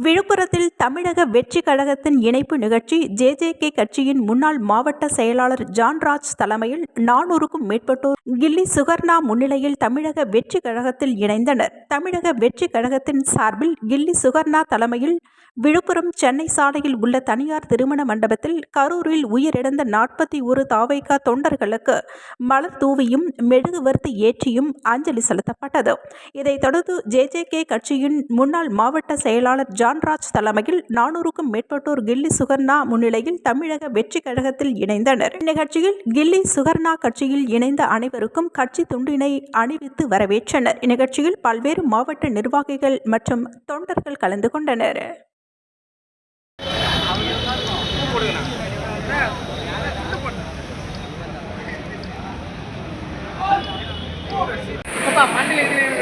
விழுப்புரத்தில் தமிழக வெற்றி கழகத்தின் இணைப்பு நிகழ்ச்சி ஜேஜேகே கட்சியின் முன்னாள் மாவட்ட செயலாளர் ஜான்ராஜ் தலைமையில் 400க்கும் மேற்பட்டோர் கில்லி சுகர்ணா முன்னிலையில் தமிழக வெற்றி கழகத்தில் இணைந்தனர். தமிழக வெற்றி கழகத்தின் சார்பில் கில்லி சுகர்ணா தலைமையில் விழுப்புரம் சென்னை சாலையில் உள்ள தனியார் திருமண மண்டபத்தில் கரூரில் உயிரிழந்த 41 தாவேகா தொண்டர்களுக்கு மலர் தூவியும் மெழுகுவர்த்தி ஏற்றியும் அஞ்சலி செலுத்தப்பட்டது. இதைத் தொடர்ந்து ஜேஜேகே கட்சியின் முன்னாள் மாவட்ட செயலாளர் ஜான்ராஜ் தலைமையில் 400க்கும் மேற்பட்டோர் கில்லி சுகர்ணா முன்னிலையில் தமிழக வெற்றி கழகத்தில் இணைந்தனர். இந்நிகழ்ச்சியில் கில்லி சுகர்ணா கட்சியில் இணைந்த அனைவருக்கும் கட்சி துண்டினை அணிவித்து வரவேற்றனர். இந்நிகழ்ச்சியில் பல்வேறு மாவட்ட நிர்வாகிகள் மற்றும் தொண்டர்கள் கலந்து கொண்டனர். மண்டல